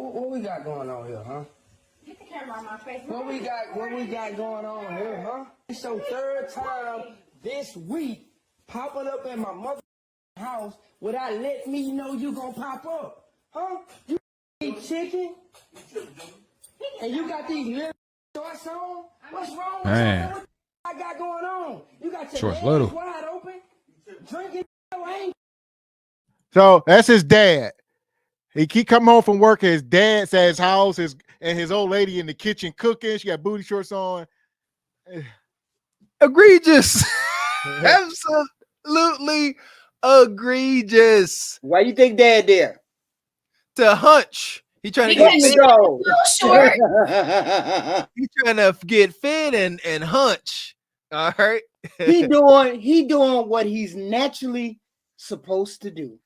What we got going on here, huh? Get the camera on my face. What we got going on here, huh? It's your third time this week popping up in my mother house without letting me know you gonna pop up, huh? You eat chicken, and you got these little shorts on. What's wrong with Man. you? What I got going on? You got your Shorts legs little. wide open, drinking. So that's his dad. He keep coming home from work. His dad's at his house. His old lady in the kitchen cooking. She got booty shorts on. Egregious. Absolutely egregious. Why you think Dad there? To hunch. He trying to Let get me fit. go. Short. He trying to get fit and hunch. All right. he doing what he's naturally supposed to do.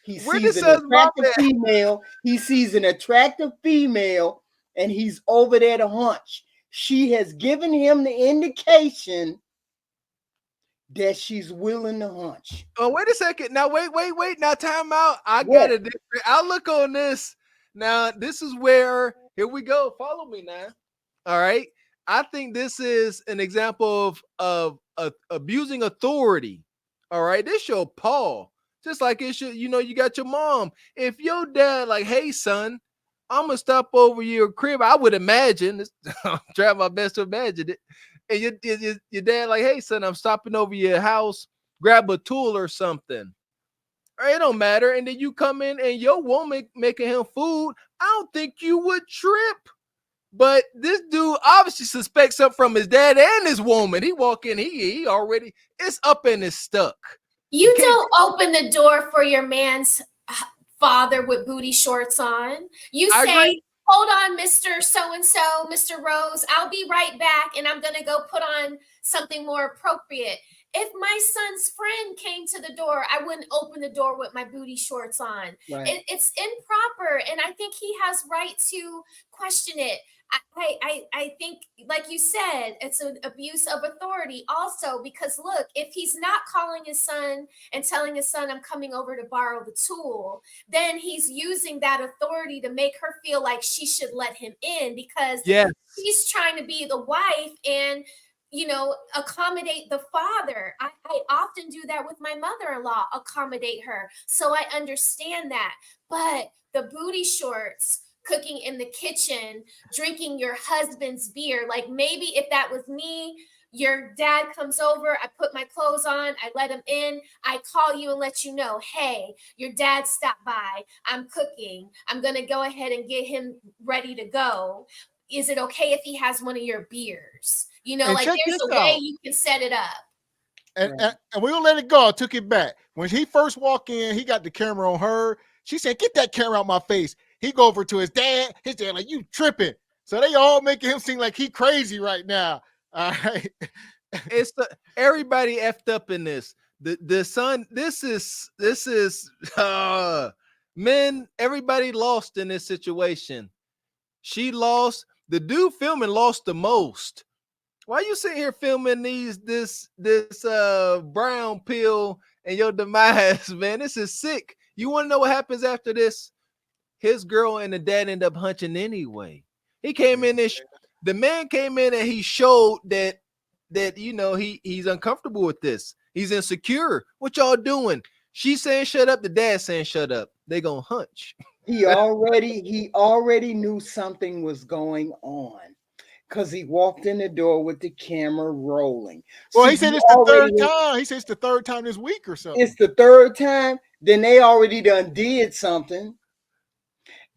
He Where sees this an says mom attractive at? female. He sees an attractive female, and he's over there to hunch. She has given him the indication that she's willing to hunch. Oh, wait a second. Now, wait. Now, time out. I What? got a different outlook on this. Now, this is where, here we go. Follow me now. All right. I think this is an example of abusing authority. All right. This your Paul. Just like it should, you got your mom. If your dad, like, hey, son, I'm going to stop over your crib. I would imagine, I'm trying my best to imagine it. And your dad, like, hey, son, I'm stopping over your house. Grab a tool or something. It don't matter. And then you come in and your woman making him food. I don't think you would trip. But this dude obviously suspects something from his dad and his woman. He walk in, he already, it's up and it's stuck. You don't open the door for your man's father with booty shorts on. You say, hold on, Mr. So-and-so, Mr. Rose, I'll be right back, and I'm going to go put on something more appropriate. If my son's friend came to the door, I wouldn't open the door with my booty shorts on. Right. It's improper, and I think he has right to question it. I think, like you said, it's an abuse of authority also, because look, if he's not calling his son and telling his son, I'm coming over to borrow the tool, then he's using that authority to make her feel like she should let him in, because he's trying to be the wife and accommodate the father. I often do that with my mother-in-law, accommodate her. So I understand that. But the booty shorts, cooking in the kitchen, drinking your husband's beer. Like, maybe if that was me, your dad comes over, I put my clothes on, I let him in, I call you and let you know, hey, your dad stopped by, I'm cooking, I'm going to go ahead and get him ready to go. Is it okay if he has one of your beers? Like, there's a way you can set it up. And we don't let it go. I took it back. When he first walked in, he got the camera on her. She said, get that camera out my face. He go over to his dad. His dad like, you tripping. So they all making him seem like he crazy right now. All right. It's everybody effed up in this. The son, this is men, everybody lost in this situation. She lost. The dude filming lost the most. Why you sitting here filming this brown pill and your demise, man? This is sick. You want to know what happens after this? His girl and the dad end up hunching anyway. He came in and the man came in and he showed that he's uncomfortable with this. He's insecure. What y'all doing? She's saying shut up. The dad saying shut up. They gonna hunch. He already knew something was going on, because he walked in the door with the camera rolling. Well, he said it's the third time. He said it's the third time this week or something. It's the third time. Then they already done did something,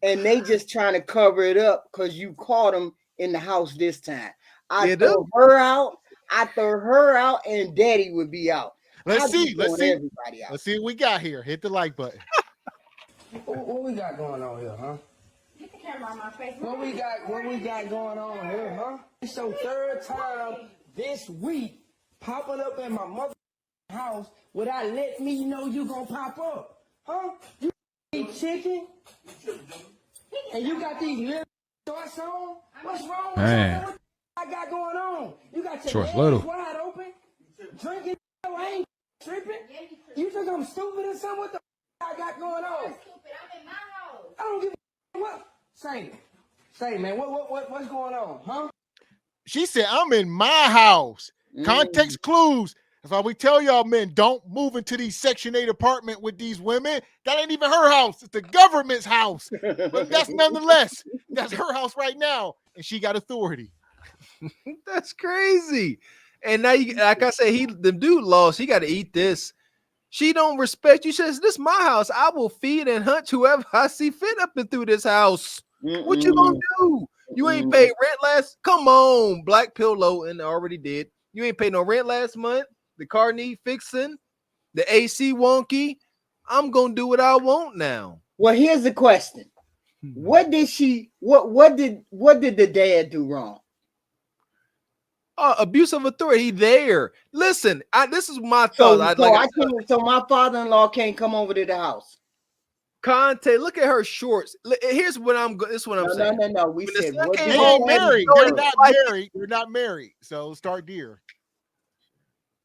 and they just trying to cover it up because you caught them in the house this time. I throw her out, and Daddy would be out. Let's see. Everybody out. Let's see what we got here. Hit the like button. What we got going on here, huh? Get the camera on my face. What we got going on here, huh? It's your third time this week popping up in my mother house without letting me know you gonna pop up, huh? You eat chicken, and you got these little shorts on. What's wrong with you? What I got going on? You got your legs wide open, drinking. I ain't tripping. You think I'm stupid or something? What the I got going on? I'm stupid. I'm in my house. I don't give a what. Say, man, what's going on, huh? She said, I'm in my house. Mm. Context clues. That's why we tell y'all, men, don't move into these Section 8 apartment with these women. That ain't even her house. It's the government's house. But that's nonetheless, that's her house right now. And she got authority. That's crazy. And now, you, like I said, the dude lost. He got to eat this. She don't respect you. She says, this is my house. I will feed and hunt whoever I see fit up and through this house. What you gonna do? You ain't paid rent last. Come on, black pill low, and already did. You ain't paid no rent last month. The car need fixing. The AC wonky. I'm gonna do what I want now. Well, here's the question: what did the dad do wrong? Abuse of authority. There. Listen, this is my thought. So my father-in-law can't come over to the house. Conte, look at her shorts. Here's what I'm. This is what I'm saying. No. We When said the what son did came They home, ain't the married. daddy They're do? not married. They're not married. So start there.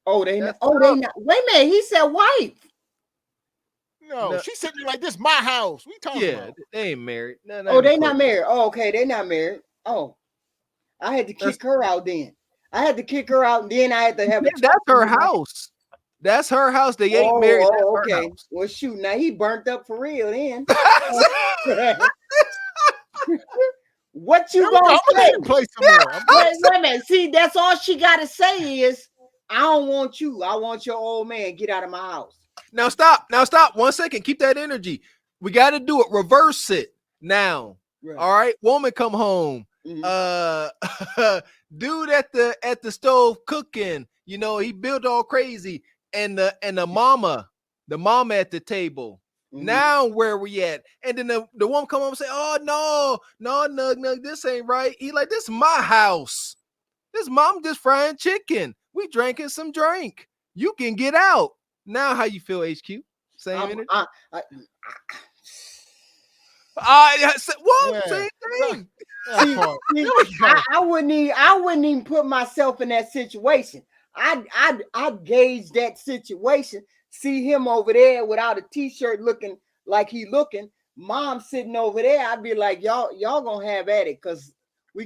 Oh, they not. Wait a minute. He said wife. No, she's sitting there like this. My house. What you talking about? They ain't married. They not married. Oh, okay, they not married. Oh, I had to kick her out then. I had to kick her out, and then I had to have that's her house. That's her house. They ain't married. Oh, okay. Well, shoot. Now he burnt up for real then. What you gonna say? Play some more. Wait a minute. See, that's all she got to say is, I don't want you. I want your old man. Get out of my house. Now stop. 1 second. Keep that energy. We got to do it. Reverse it now. Right. All right. Woman come home. Mm-hmm. Dude at the stove cooking. You know, he built all crazy. And the mama at the table. Mm-hmm. Now where we at? And then the woman come home and say, oh no, this ain't right. He like, this is my house. This mom just frying chicken. We drinking some drink. You can get out. Now how you feel, HQ? Same energy? Same thing. I wouldn't even put myself in that situation. I'd gauge that situation, see him over there without a t-shirt looking like he looking, mom sitting over there. I'd be like, y'all gonna have at it, because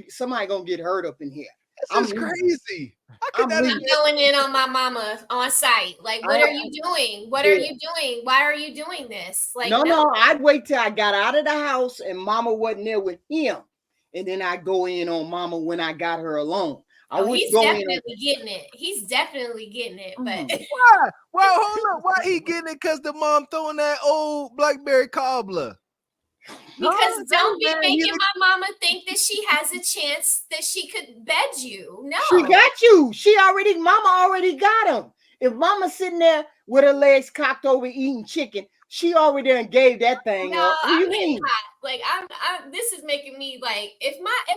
somebody gonna get hurt up in here. This is crazy. I'm going in on my mama on site. Like, what are you doing? What are you doing? Why are you doing this? Like, no, I'd wait till I got out of the house and mama wasn't there with him, and then I go in on mama when I got her alone. He's definitely getting it. He's definitely getting it. But why? Well, hold on. Why he getting it? Because the mom throwing that old blackberry cobbler. Because don't be making my mama think that she has a chance that she could bed you. No, she got you. Mama already got him. If mama's sitting there with her legs cocked over eating chicken, she already done gave that thing up. What do you mean? Hot. Like this is making me like, if I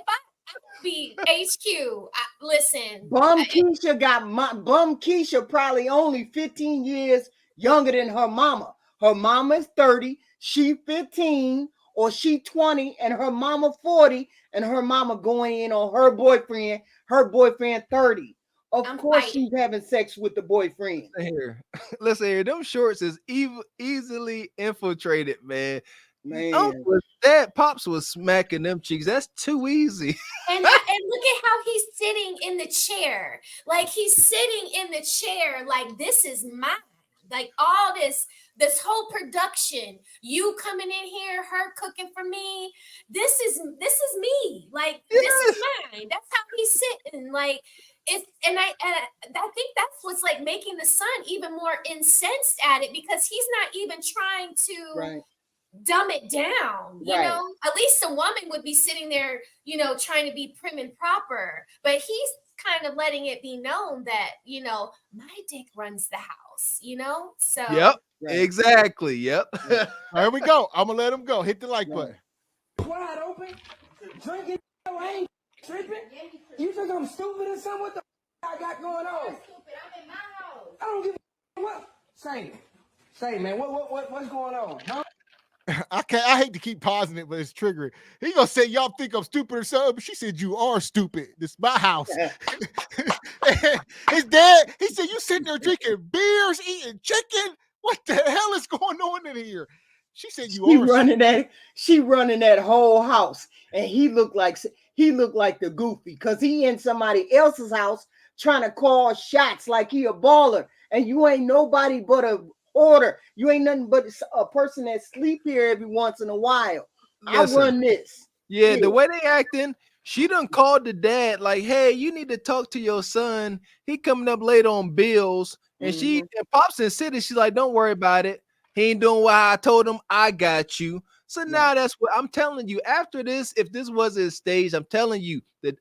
be HQ, listen. Bum Keisha probably only 15 years younger than her mama. Her mama is 30, she 15, or she 20, and her mama 40, and her mama going in on her boyfriend 30. Of course she's having sex with the boyfriend. Listen here. Them shorts is easily infiltrated, man. That Pops was smacking them cheeks. That's too easy. And look at how he's sitting in the chair. Like, he's sitting in the chair like, this is mine. Like, all this whole production, you coming in here, her cooking for me. This is me. Like, this is mine. That's how he's sitting. Like, and I think that's what's like making the son even more incensed at it, because he's not even trying to dumb it down. You know, at least a woman would be sitting there, you know, trying to be prim and proper, but he's kind of letting it be known that, you know, my dick runs the house, you know? So exactly. Yep. Here we go. I'm gonna let him go. Hit the like button. Wide open, drinking. I ain't tripping. You think I'm stupid or something? What the I got going on? I'm stupid. I'm in my house. I don't give a what. Say, man, what's going on, huh? I hate to keep pausing it, but it's triggering. He gonna say y'all think I'm stupid or something, but she said you are stupid. This is my house. His dad, he said, you sitting there drinking beers, eating chicken. What the hell is going on in here? She said She running that whole house, and he looked like the goofy because he in somebody else's house trying to call shots like he a baller, and you ain't nobody but a order. You ain't nothing but a person that sleep here every once in a while. Listen, I run this. Yeah, the way they acting, she done called the dad like, hey, you need to talk to your son. He coming up late on bills. And she and Pops in City, she's like, don't worry about it. He ain't doing what I told him. I got you. So now that's what I'm telling you. After this, if this was his stage, I'm telling you that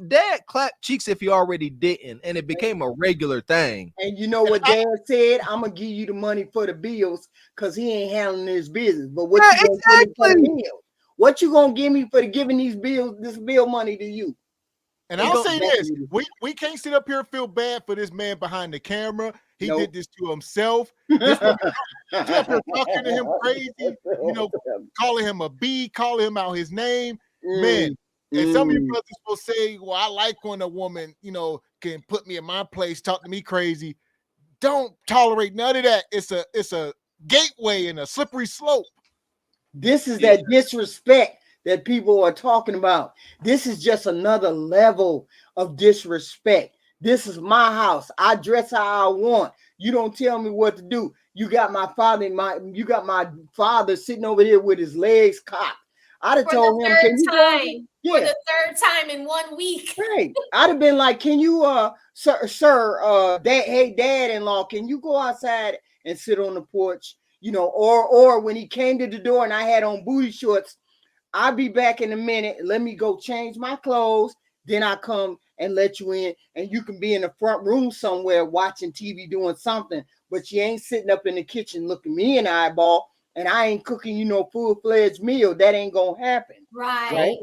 dad clapped cheeks if he already didn't, and it became a regular thing. And you know what dad said? I'm gonna give you the money for the bills because he ain't handling his business. But what you gonna give me for the bills? What you gonna give me for giving these bills, this bill money to you? And I'll say this: we can't sit up here and feel bad for this man behind the camera. He did this to himself. This up here talking to him crazy, you know, calling him a B, calling him out his name, man. And some of you brothers will say, "Well, I like when a woman, you know, can put me in my place, talk to me crazy." Don't tolerate none of that. It's a gateway and a slippery slope. This is that disrespect that people are talking about. This is just another level of disrespect. This is my house. I dress how I want. You don't tell me what to do. You got my father sitting over here with his legs cocked. I'd have told him, can you for the third time in 1 week. Right. I'd have been like, can you sir, dad-in-law, can you go outside and sit on the porch? You know, or when he came to the door and I had on booty shorts, I'll be back in a minute. Let me go change my clothes. Then I come and let you in, and you can be in the front room somewhere watching TV doing something, but you ain't sitting up in the kitchen looking me in the eyeball, and I ain't cooking you no full-fledged meal. That ain't gonna happen. Right.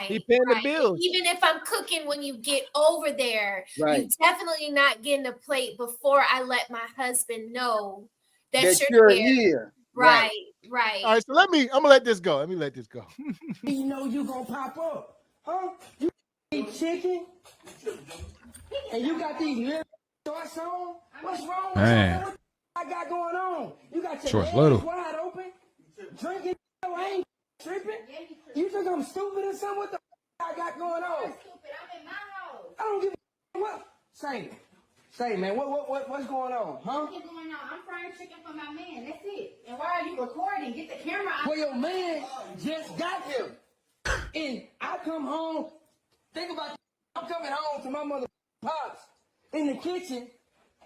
He paying the bills. Even if I'm cooking when you get over there, you definitely not getting a plate before I let my husband know that you're here. Right. All right, so I'm gonna let this go. You know you gonna pop up, huh? You eat chicken, and you got these little shorts on. What's wrong? What I got going on? You got your legs wide open, drinking. I ain't tripping. You think I'm stupid or something? What the I got going on? I'm stupid. I'm in my house. I don't give a what. Say, man, what's going on, huh? What's going on? I'm frying chicken for my man. That's it. And why are you recording? Get the camera out. Well, your man just got here, and I come home. Think about it. I'm coming home to my mother pops in the kitchen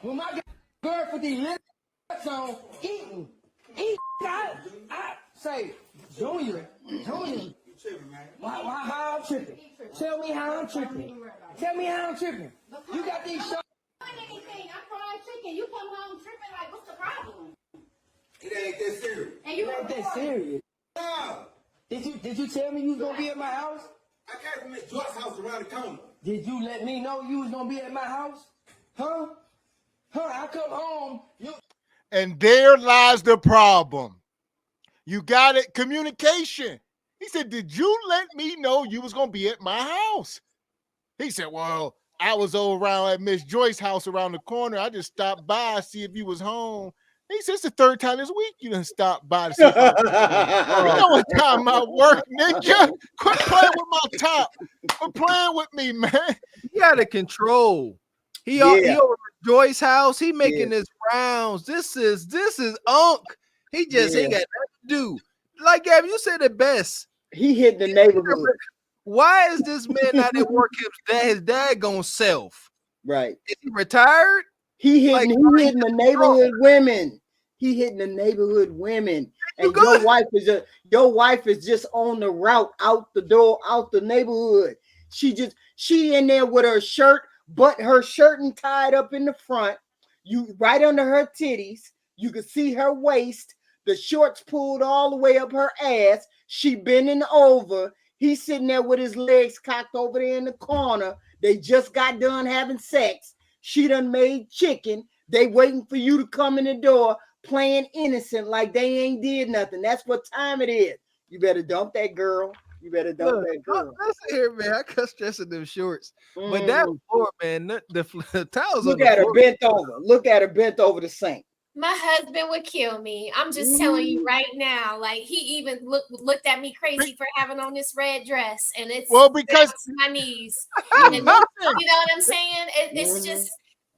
with my girl for these little on eating. I say, Junior. Why how I'm tripping? Tell me how I'm tripping. You got these shows. Anything. I'm frying chicken. You come home tripping like, what's the problem? It ain't that serious. And you ain't that serious. No. Did you tell me you was gonna be at my house? I came from Miss Joyce's house around the corner. Did you let me know you was gonna be at my house? Huh? I come home. And there lies the problem. You got it. Communication. He said, "Did you let me know you was gonna be at my house?" He said, "Well, I was over around at Miss Joyce's house around the corner. I just stopped by to see if you was home." He said, "It's the third time this week you done stopped by to see if I was home." You know what time I work, ninja? Quit playing with my top. Quit playing with me, man. He got to control. He over at Joyce's house. He making his rounds. This is Unc. He just ain't got nothing to do. Like Gavin, you said it best. He hit the neighborhood. Why is this man not at work his daggone self? Right. Is he retired? He hitting the neighborhood women. He hitting the neighborhood women. And your wife is just on the route out the door, out the neighborhood. She in there with her shirt, but her shirt and tied up in the front. You right under her titties. You can see her waist. The shorts pulled all the way up her ass. She bending over. He's sitting there with his legs cocked over there in the corner. They just got done having sex. She done made chicken. They waiting for you to come in the door playing innocent like they ain't did nothing. That's what time it is. You better dump that girl. Listen here, man. I cut stress in them shorts. But that floor, man, the towels Look at her bent over. Look at her bent over the sink. My husband would kill me. I'm just telling you right now. Like he even looked at me crazy for having on this red dress, and it's Well, down because to my knees. and And listen, you know what I'm saying? It's just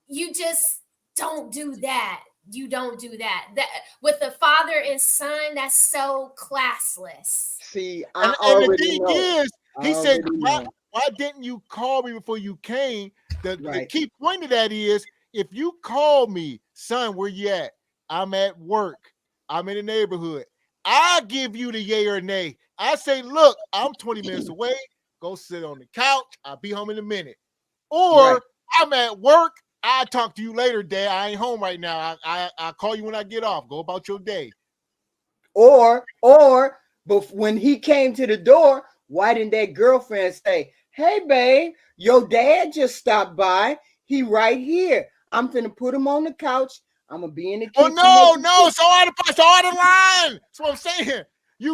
you just don't do that. You don't do that. That with the father and son, that's so classless. See, and, I and the already thing know. is, I he said, already why, know. why didn't you call me before you came? The Right. key point of that is, if you call me, son, where you at? I'm at work. I'm in the neighborhood. I give you the yay or nay. I say, look, I'm 20 minutes away. Go sit on the couch. I'll be home in a minute. Right. Or I'm at work. I'll talk to you later, Dad. I ain't home right now. I'll call you when I get off. Go about your day. Or, but when he came to the door, why didn't that girlfriend say, "Hey, babe, your dad just stopped by. He right here. I'm finna put him on the couch. I'm gonna be in the Oh kitchen." no, so out of line. That's what I'm saying.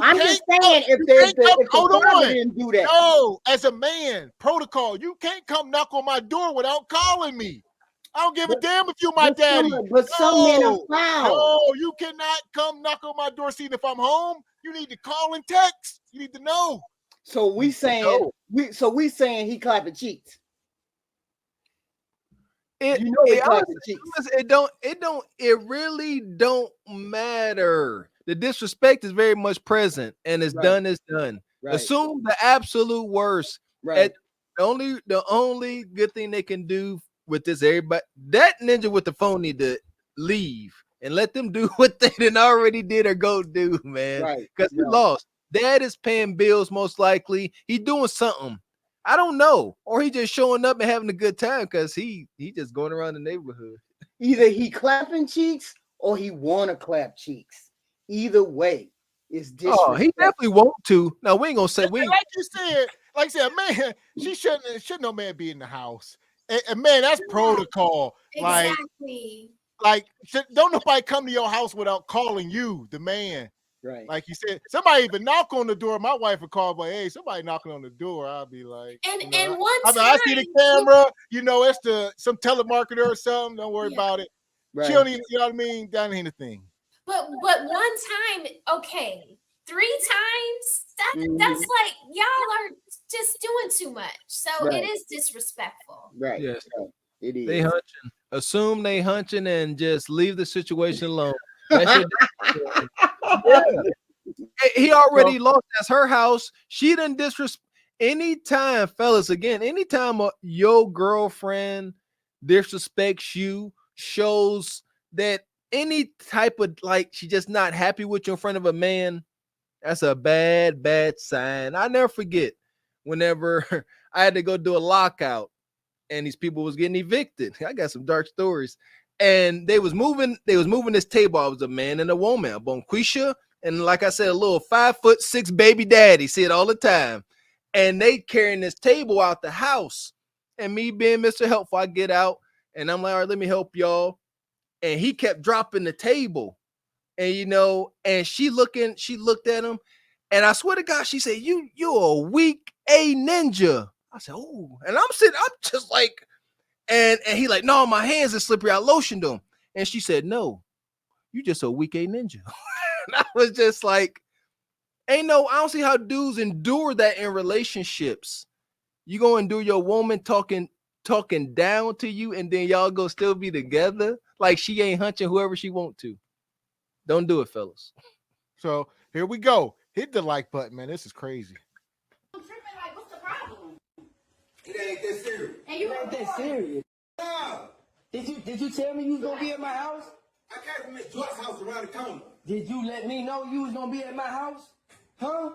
I'm just saying, if the Hold father on. didn't do that, No, as a man, protocol, you can't come knock on my door without calling me. I don't give a damn if you my daddy. some men are foul. No, you cannot come knock on my door. See if I'm home. You need to call and text. You need to know. So we saying he clapping cheeks. It really don't matter. The disrespect is very much present, and it's done is done. Right. Assume the absolute worst. Right. The only good thing they can do with this, everybody, that ninja with the phone need to leave and let them do what they done already did or go do, man. Right. Because he lost. Dad is paying bills, most likely. He doing something. I don't know. Or he just showing up and having a good time because he just going around the neighborhood. Either he clapping cheeks or he want to clap cheeks. Either way, it's disrespect. Oh, he definitely want to. Now we ain't gonna say we. Like you said, man, she shouldn't no man be in the house. And man, that's protocol. Exactly. Like don't nobody come to your house without calling you, the man. Right. Like you said, somebody even knock on the door. My wife would call, but hey, somebody knocking on the door. I'll be like, and you know, one time I see the camera, it's some telemarketer or something. Don't worry about it. Right. She don't even, you know what I mean? That ain't a thing. But one time, okay, 3 times, that's like y'all are just doing too much. So it is disrespectful. Right. Yes. Right. It is. They hunching. Assume they hunching and just leave the situation alone. He already lost. That's her house. She didn't disrespect. Anytime, fellas, anytime your girlfriend disrespects you, shows that any type of she just not happy with you in front of a man, that's a bad sign. I never forget whenever I had to go do a lockout and these people was getting evicted. I got some dark stories. And they was moving this table. I was a man and a woman, a bonquisha, and like I said, a little 5'6" baby daddy. See it all the time. And they carrying this table out the house. And me being Mr. Helpful, I get out and I'm like, all right, let me help y'all. And he kept dropping the table. And and she looked at him, and I swear to God, she said, you're a weak A ninja. I said, oh, and I'm just like, and he like, no, my hands are slippery. I lotioned them. And she said, no, you just a weak A ninja. And I was just like, I don't see how dudes endure that in relationships. You go and do your woman talking down to you, and then y'all go still be together like she ain't hunching whoever she want to. Don't do it, fellas. So here we go. Hit the like button, man. This is crazy. I'm tripping. Like, what's the problem? It ain't that serious. And you ain't that serious. No. Did you tell me you was gonna be at my house? I came from Miss Joyce's house around the corner. Did you let me know you was gonna be at my house? Huh?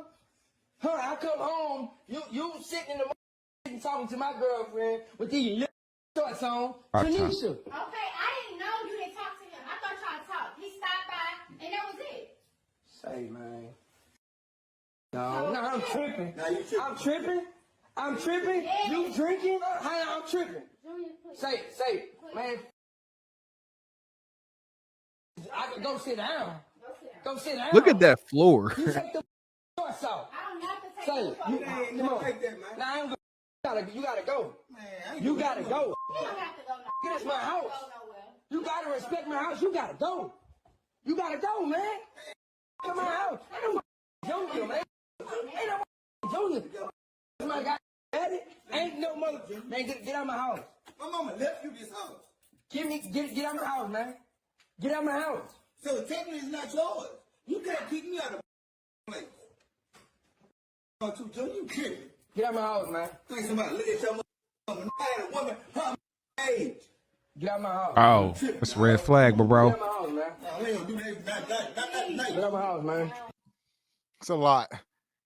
I come home, you sitting in the talking to my girlfriend with these little shorts on, Tanisha. Okay, I didn't know you didn't talk to him. I thought y'all talked. He stopped by, and that was it. Say, man. No, I'm tripping. Now you tripping. I'm tripping. Yeah. You drinking? I'm tripping. Say, man. I can go sit down. Go sit down. Look at that floor. You take the shorts off. I don't have to take Say, the you, phone. ain't come never on. take that, man. Nah, I ain't you gotta go. Man, I ain't You doing gotta that. go. You don't have to go nowhere. This is my house. Go nowhere. You gotta respect my house. You gotta go. You gotta go, man. Come my house. Ain't no junior, man. Ain't no junior. My guy, daddy. Ain't no mother. Man, get out my house. My mama left you this house. Get out my house, man. Get out my house. So technically it's not yours. You can't kick me out of the place. You kidding? Get out my house, man. Think somebody look at your mother. I had a woman her age. Get out my house. Oh, that's a red flag, bro. Get out my house, man. No, we ain't gonna do that. Not tonight. Get out my house, man. It's a lot.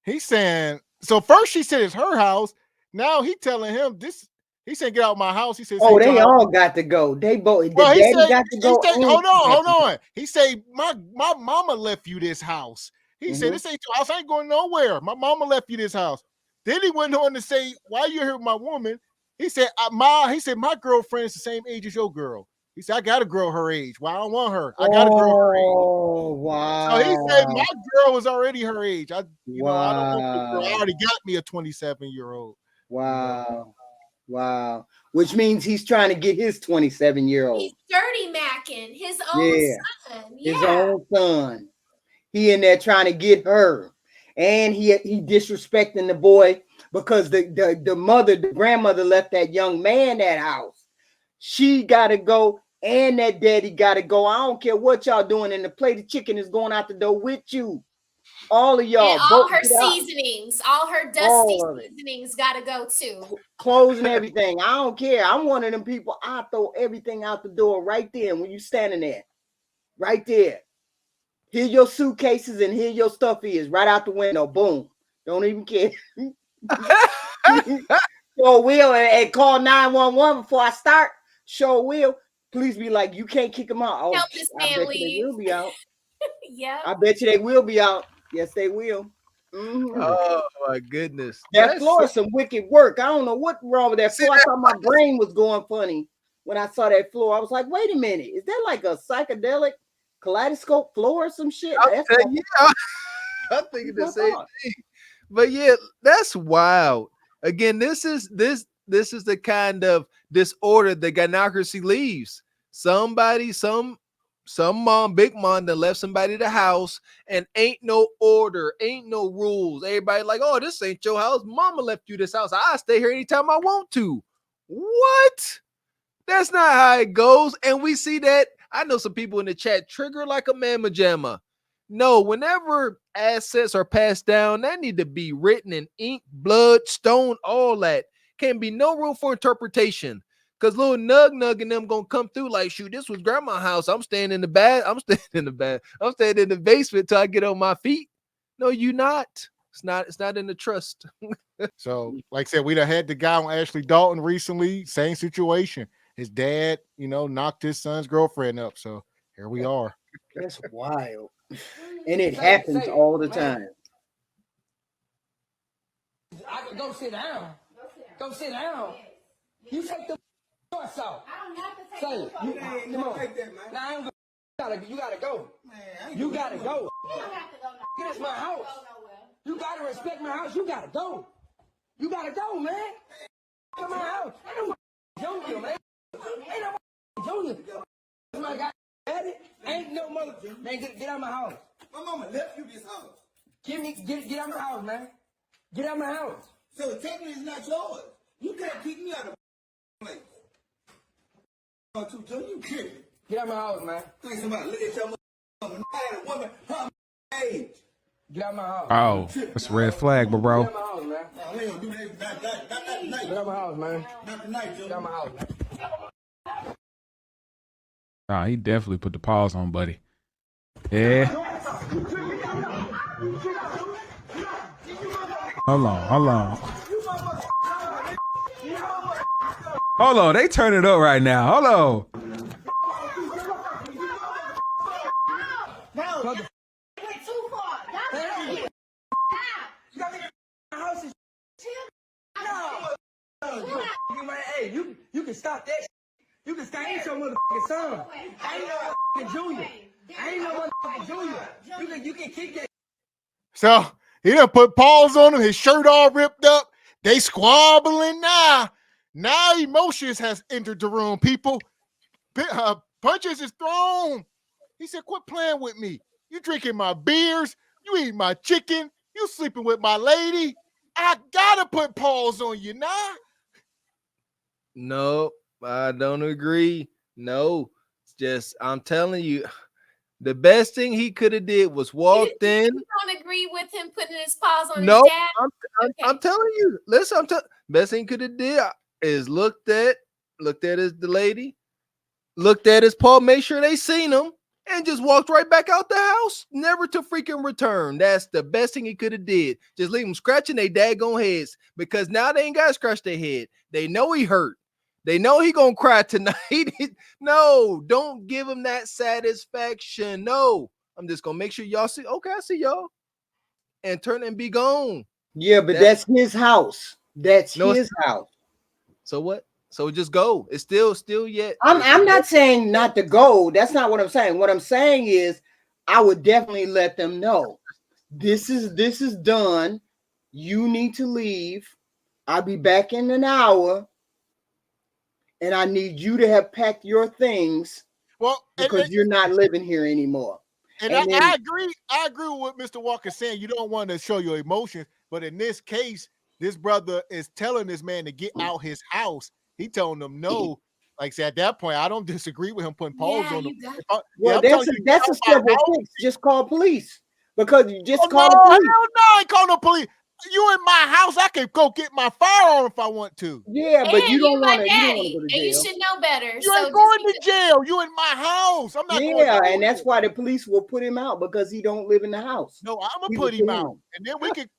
He's saying, so first she said it's her house. Now he telling him this. He said, get out my house. He said, Oh, they all got to go. They both. well, The he daddy said, got to go. hold on. He said, my mama left you this house. He said, this ain't your house. I ain't going nowhere. My mama left you this house. Then he went on to say, why you here with my woman? He said, my girlfriend is the same age as your girl. He said, I got a girl her age. Well, I don't want her. I got a girl her age. Oh, wow. So he said, my girl was already her age. I don't want the girl. I already got me a 27-year-old. Wow. Wow. Which means he's trying to get his 27-year-old. He's dirty macking his own son. Yeah. His own son. He in there trying to get her. And he disrespecting the boy because the grandmother left that young man that house. She gotta go, and that daddy gotta go. I don't care what y'all doing, and the plate of chicken is going out the door with you. All of y'all. And all her seasonings, all her dusty seasonings gotta go too. Clothes and everything. I don't care. I'm one of them people. I throw everything out the door right there when you standing there. Right there. Here your suitcases and here your stuff is. Right out the window. Boom. Don't even care. Sure will. And call 911 before I start. Sure will. Please be like, you can't kick them out. Oh, help this man I bet leave. you they will be out. Yeah. I bet you they will be out. Yes, they will. Mm-hmm. Oh my goodness. That floor is some wicked work. I don't know what's wrong with that floor. I thought my brain was going funny when I saw that floor. I was like, wait a minute. Is that like a psychedelic kaleidoscope floor or some shit? I'm thinking the same thing. But yeah, that's wild. Again, this is the kind of disorder that gynocracy leaves. Somebody, some mom, big mom that left somebody the house and ain't no order, ain't no rules. Everybody like, oh, this ain't your house. Mama left you this house. I stay here anytime I want to. What? That's not how it goes. And we see that. I know some people in the chat trigger like a mamma jamma. No, whenever assets are passed down, that need to be written in ink, blood, stone, all that. Can't be no room for interpretation. Because little Nug and them gonna come through like, shoot, this was grandma's house. I'm staying in the bed. I'm staying in the basement till I get on my feet. No, you not. It's not in the trust. So, like I said, we done had the guy on Ashley Dalton recently. Same situation. His dad, knocked his son's girlfriend up. So here we are. That's wild. And it happens all the time. I can go sit down. Go sit down. You take the shorts off. I don't have to take Say, the phone. come on. Take that, man. Now, I ain't gonna, you gotta go. Man, You gotta go. You don't have to go nowhere. It's my house. Go nowhere. You gotta respect my house. You gotta go. You gotta go, man. Come my house. Ain't no junior, man. Ain't no junior. My guy, daddy. Ain't no mother. Man, get out my house. my mama left you this house. Get out my house, man. Get out my house. So technically it's not yours. You can't kick me out of the place. You kidding? Get out my house, man. Think somebody look at your mama. I had a woman her age. Get out my house. Oh, that's a red flag, bro. Get out my house, man. No, we ain't gonna do that. Not tonight. Get out my house, man. Not tonight, Joe. Get out my house, man. Nah, he definitely put the pause on, buddy. Yeah. Hold on. Hold on, they turn it up right now. Hold on. No, went too far. Hey, you can stop that. You can stop. I ain't your motherfucking son. I ain't no motherfucking junior. I ain't no motherfucking junior. You can kick that. So he done put paws on him, his shirt all ripped up. They squabbling now. Now emotions has entered the room, people. Punches is thrown. He said, quit playing with me. You drinking my beers. You eating my chicken. You sleeping with my lady. I gotta put paws on you now. No, I don't agree. No, it's just I'm telling you, the best thing he could have did was walked in. You don't agree with him putting his paws on No, his dad? I'm telling you. Listen, best thing he could have did is looked at the lady, looked at his paw, made sure they seen him, and just walked right back out the house, never to freaking return. That's the best thing he could have did. Just leave them scratching their daggone heads, because now they ain't got to scratch their head. They know he hurt. They know he gonna cry tonight. No, don't give him that satisfaction. No, I'm just gonna make sure y'all see. Okay, I see y'all, and turn and be gone. Yeah, but that's his house. That's his house. So what? So just go. It's still yet. I'm not saying not to go. That's not what I'm saying. What I'm saying is I would definitely let them know. This is done. You need to leave. I'll be back in an hour. And I need you to have packed your things. Well, because you're not living here anymore. And I agree. I agree with what Mr. Walker's saying. You don't want to show your emotions, but in this case, this brother is telling this man to get out his house. He telling them no. Like I said, at that point, I don't disagree with him putting paws on them. Well, that's a simple fix. Just call police. Because you just call the police. Hell no, I ain't call no police. You in my house, I can go get my firearm if I want to. Yeah, but you don't want to go to jail. And you should know better. You ain't going to jail. You in my house. I'm not going to jail. And that's why the police will put him out, because he don't live in the house. No, I'm gonna put him out. And then we could,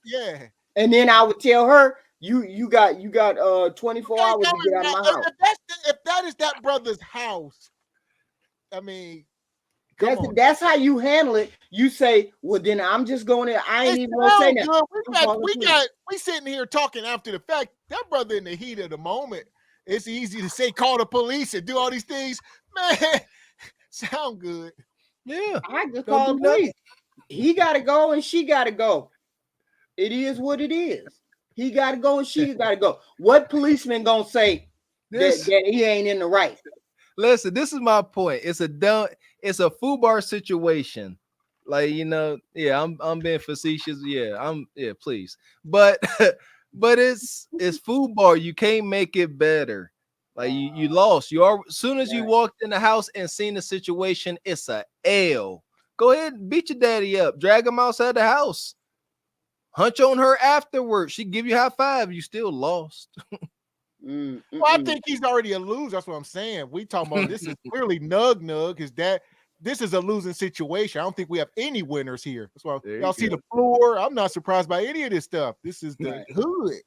And then I would tell her, you got 24 hours to get out of my house. If that is that brother's house, I mean, that's how you handle it. You say, well, then I'm just going there. I ain't even gonna say that. We sitting here talking after the fact. That brother in the heat of the moment. It's easy to say call the police and do all these things. Man, sound good. Yeah. I just call the police. He gotta go and she gotta go. It is what it is. He gotta go and she gotta go. What policeman gonna say that he ain't in the right? Listen, this is my point. It's a FUBAR situation. Like, I'm being facetious. Please. But it's FUBAR. You can't make it better. Like you lost. As soon as you walked in the house and seen the situation, it's a L. Go ahead and beat your daddy up. Drag him outside the house. Hunch on her afterwards. She give you a high five. You still lost. Well, I think he's already a loser. That's what I'm saying. We talking about this is clearly nug. His dad. This is a losing situation. I don't think we have any winners here. That's why y'all see the floor. I'm not surprised by any of this stuff. This is the hood.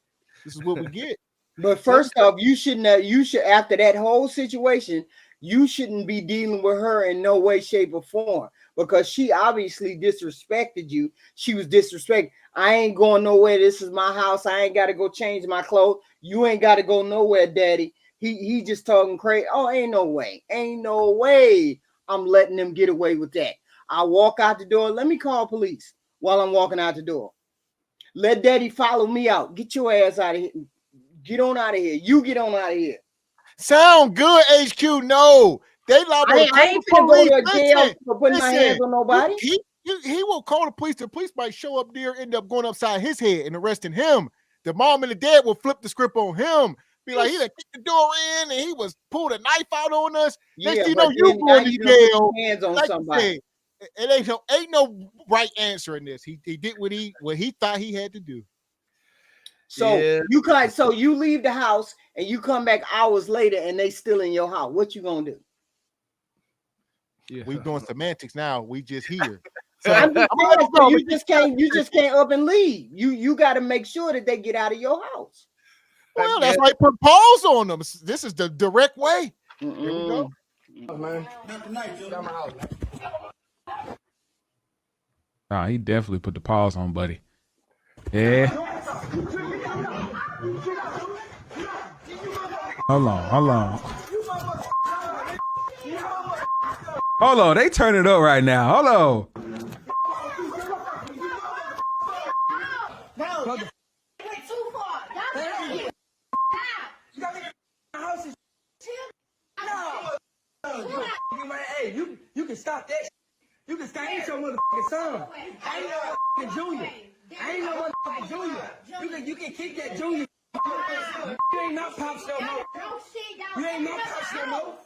This is what we get. But first off, you should after that whole situation, you shouldn't be dealing with her in no way, shape, or form, because she obviously disrespected you. She was disrespected. I ain't going nowhere. This is my house. I ain't got to go change my clothes. You ain't got to go nowhere, daddy. He just talking crazy. Oh, ain't no way. Ain't no way I'm letting them get away with that. I walk out the door. Let me call police while I'm walking out the door. Let daddy follow me out. Get your ass out of here. Get on out of here. You get on out of here. Sound good, HQ. No. They liable to call the police. Go to jail for putting my hands on nobody. He will call the police. The police might show up there, end up going upside his head and arresting him. The mom and the dad will flip the script on him. Be like, he done kicked the door in and he was pulled a knife out on us. Next thing you know, you going to jail. Hands on somebody. It ain't no right answer in this. He did what he thought he had to do. So you leave the house and you come back hours later and they still in your house. What you gonna do? Yeah. We doing semantics now. We just here. So you just can't up and leave. You got to make sure that they get out of your house. Well, that's why I put pause on them. This is the direct way. Here we go. Man. Nah, he definitely put the pause on, buddy. Yeah. Hold on. Hold on, they turn it up right now. Hold on. stop that. You can stop. I ain't your motherfucking son. I ain't no motherfucking junior. I ain't no motherfucking junior. You can kick that junior. You ain't my pops no more. You ain't my pops no more.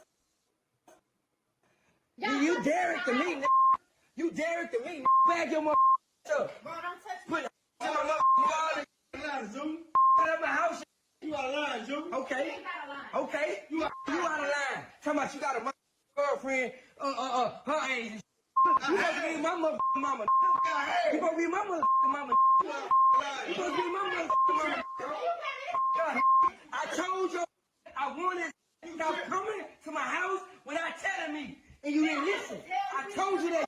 You dare it to me, nigga. You dare it to me. Bag your motherfucking up. Put in my motherfucking line, Zoom. Put up my house. You out of line, Zoom. Okay. Okay. You out of line. Talking about you got a girlfriend, her age. You supposed to be my motherfucking mama. You supposed to be my motherfucking mama. You supposed to be my motherfucking mama. I told you I wanted to stop coming to my house without telling me, and you didn't listen. I told you that.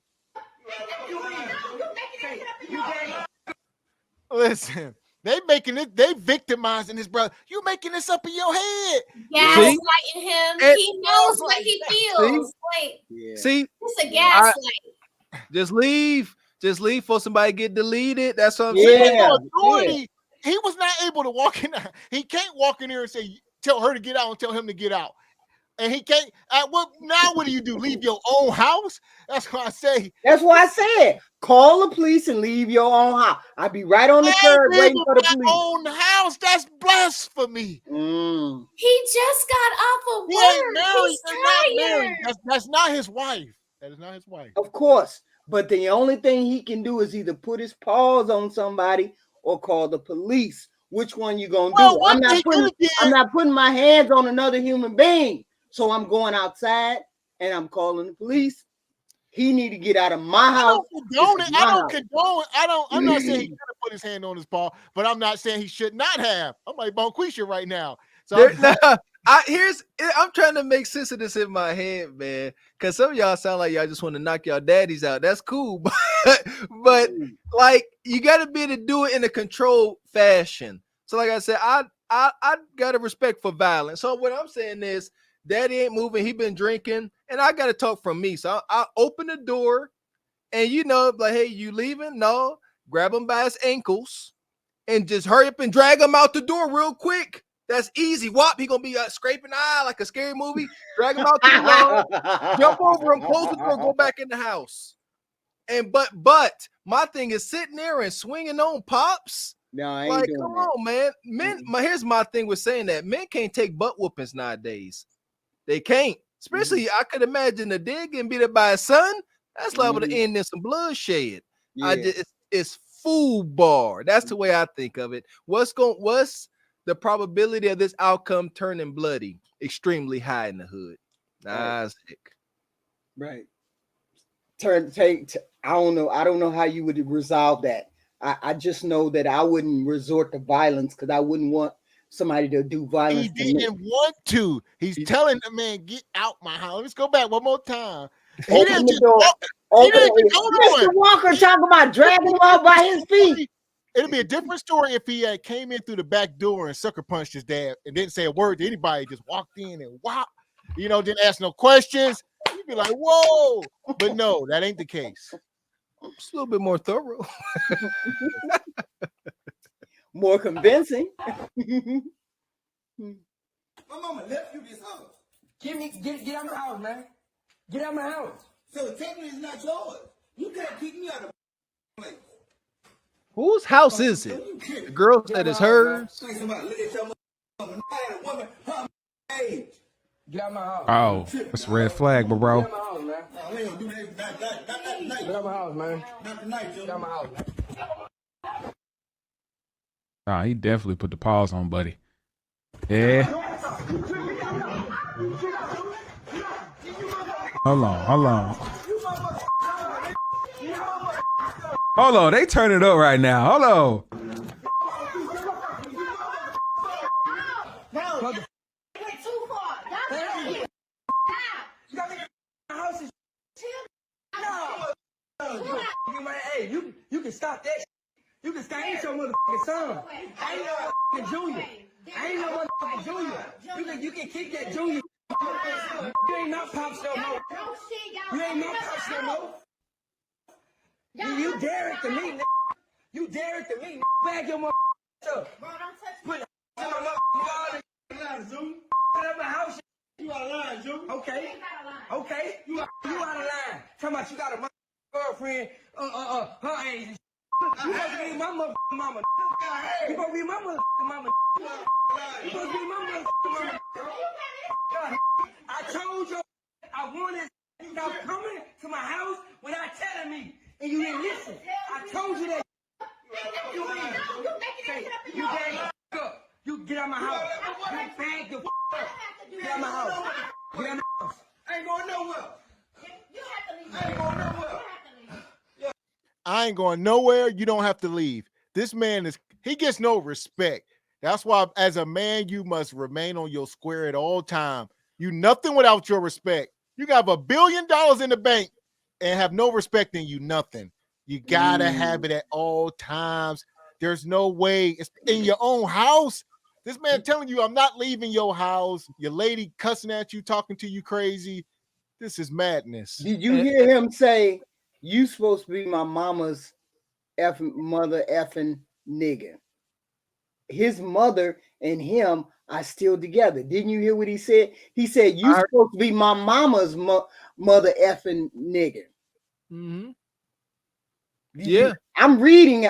Listen, they victimizing this brother. You making this up in your head. Gaslighting him. He knows what he feels. See? It's a gaslight. Just leave for somebody to get deleted. That's what I'm saying. saying. Authority. He was not able to walk in there. He can't walk in there and say, tell her to get out and tell him to get out. And he can't. What do you do? Leave your own house? That's what I say. That's why I said, call the police and leave your own house. I'd be right on the curb waiting for the police. Own house. That's blasphemy. He just got off of work. He's tired. That's not his wife. That is not his wife. Of course. But the only thing he can do is either put his paws on somebody or call the police. Which one you gonna do? I'm not putting my hands on another human being. So I'm going outside and I'm calling the police. He need to get out of my house. I'm not saying he should have put his hand on his paw, but I'm not saying he should not have. I'm like Bonquisha right now. So I'm trying to make sense of this in my head, man. Because some of y'all sound like y'all just want to knock y'all daddies out. That's cool, but like you got to be able to do it in a controlled fashion. So, like I said, I got a respect for violence. So what I'm saying is, daddy ain't moving. He been drinking, and I got to talk from me. So I open the door, and like, hey, you leaving? No. Grab him by his ankles, and just hurry up and drag him out the door real quick. That's easy. Whop, he gonna be scraping the eye like a scary movie. Drag him out to the wall, jump over him, close the door, go back in the house. And but my thing is sitting there and swinging on pops. No, I ain't like, doing come that. on, man. Men, here's my thing with saying that men can't take butt whoopings nowadays. They can't. Especially, I could imagine a dig and beat up by his son. That's liable to end in some bloodshed. Yeah. It's fool bar. That's the way I think of it. What's the probability of this outcome turning bloody? Extremely high in the hood. Isaac. Right. I don't know how you would resolve that. I just know that I wouldn't resort to violence because I wouldn't want somebody to do violence. He didn't want to. He's telling the man, get out my house. Let's go back one more time. Open the door. Mr. Walker talking about dragging him out by his feet. It'd be a different story if he came in through the back door and sucker punched his dad and didn't say a word to anybody, just walked in and wow, didn't ask no questions. You'd be like, whoa. But no, that ain't the case. It's a little bit more thorough. More convincing. My mama left you this house. Get out my house, man. Get out my house. So technically it's not yours. You can't kick me out of the place. Whose house is it? The girl said it's hers. Look at your mama. I had a woman her age. Get out my house. Oh, it's a red flag, bro. Get out my house, man. No, we don't do that. Not tonight. Get out my house, man. Not tonight, Joe. Get out my house, man. Nah, he definitely put the paws on, buddy. Yeah. Hold on. Hold on, they turn it up right now. Hold on. No, went too far. Hey, you can stop that. You can stop. I ain't your motherfucking son. I ain't no motherfucking junior. I ain't no motherfucking junior. You can kick that junior. You ain't my pops no more. You ain't my pops no more. You dare it to me, nigga. You dare it to me. Bag your motherfucking up. Put my motherfucking Zoom. Put up my house. You out of line, Zoom. Okay. You out of line. talking about you got a girlfriend, her age. You supposed to be my motherfucking mama. You supposed to be my motherfucking mama. You supposed to be my motherfucking mama. I told you I wanted you to stop coming to my house without telling me, and you didn't listen. I told you that. You up. You get out my house. You bag the up. Get out my house. Get out my house. I ain't going nowhere. You have to leave. I ain't going nowhere. I ain't going nowhere. You don't have to leave. This man he gets no respect. That's why as a man, you must remain on your square at all time. You nothing without your respect. You got $1 billion in the bank and have no respect in you, nothing. You gotta have it at all times. There's no way. It's in your own house. This man telling you, I'm not leaving your house. Your lady cussing at you, talking to you crazy. This is madness. Did you hear him say, you supposed to be my mama's mother effing nigga? His mother and him are still together. Didn't you hear what he said? He said, you supposed to be my mama's mother effing nigga. Mm-hmm. Yeah. I'm reading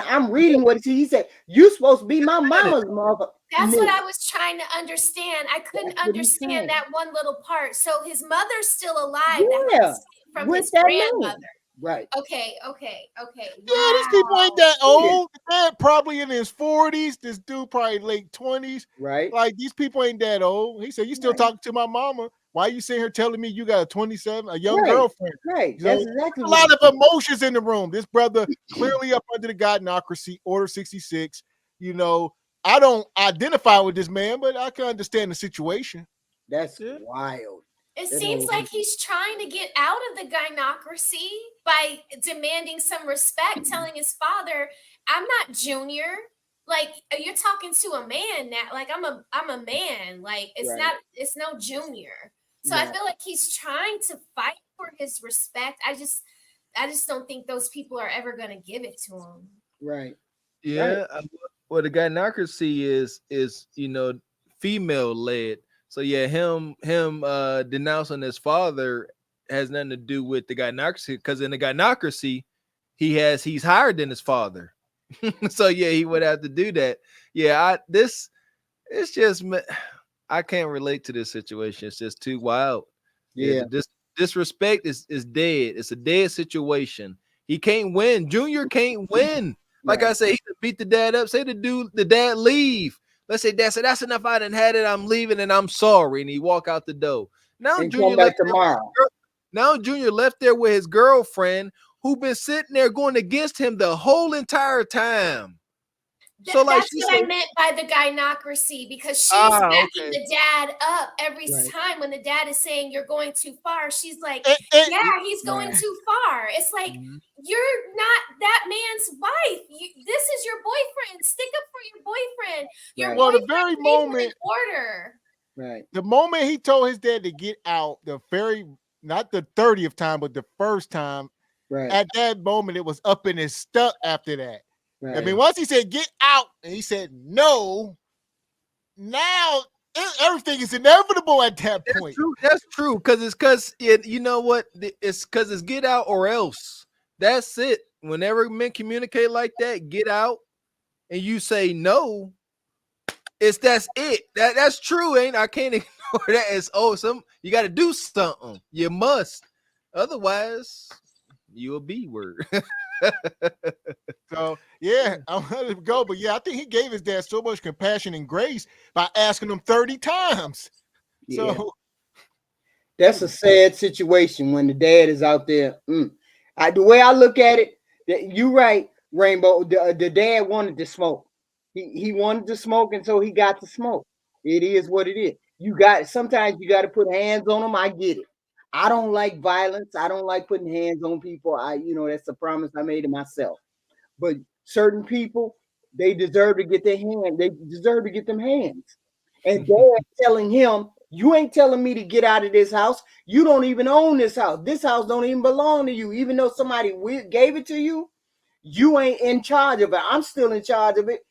what he said. You supposed to be my mama's mother. That's what I was trying to understand. I couldn't understand that one little part. So his mother's still alive. Yeah. From his grandmother. Right. Okay. Yeah, these people ain't that old. Dad probably in his 40s. This dude probably late 20s. Right. Like these people ain't that old. He said, you still talking to my mama. Why you sitting here telling me you got a young girlfriend? Right. You know, that's exactly a lot of emotions in the room. This brother clearly up under the godnocracy, Order 66. You know, I don't identify with this man, but I can understand the situation. That's wild. It seems like he's trying to get out of the gynocracy by demanding some respect, telling his father, I'm not junior. Like, you're talking to a man now. Like, I'm a man. Like, it's no junior. So I feel like he's trying to fight for his respect. I just don't think those people are ever going to give it to him. Right. Yeah. Right. Well, the gynocracy is female led. So yeah, him denouncing his father has nothing to do with the gynocracy, because in the gynocracy, he's higher than his father. So yeah, he would have to do that. Yeah, it's just, I can't relate to this situation. It's just too wild. Yeah, this disrespect is dead. It's a dead situation. He can't win. Junior can't win. Like I said, he could beat the dad up. Say the dad leave. Let's say dad said, that's enough. I done had it. I'm leaving and I'm sorry. And he walk out the door. Now Junior left tomorrow. Now Junior left there with his girlfriend, who been sitting there going against him the whole entire time. So like that's what I meant by the gynocracy, because she's backing the dad up every time when the dad is saying you're going too far. She's like, yeah, he's going too far. It's like, you're not that man's wife. This is your boyfriend. Stick up for your boyfriend. Your boyfriend the very moment, the moment he told his dad to get out, not the 30th time, but the first time, at that moment, it was up in his stuck after that. Right. I mean, once he said, get out, and he said, no, now everything is inevitable at that point. That's true. Because you know what? It's because it's get out or else. That's it. Whenever men communicate like that, get out, and you say no, that's it. That's true, ain't I can't ignore that. It's you got to do something. You must. Otherwise, you'll be word. So yeah, I'm gonna go, but yeah, I think he gave his dad so much compassion and grace by asking him 30 times. Yeah. So that's a sad situation when the dad is out there. The way I look at it, you're right, Rainbow. The dad wanted to smoke. He wanted to smoke, and so he got to smoke. It is what it is. Sometimes you got to put hands on them. I get it. I don't like violence. I don't like putting hands on people. That's a promise I made to myself. But certain people, they deserve to get their hand. They deserve to get them hands. And they're telling him, you ain't telling me to get out of this house. You don't even own this house. This house don't even belong to you. Even though somebody gave it to you, you ain't in charge of it. I'm still in charge of it.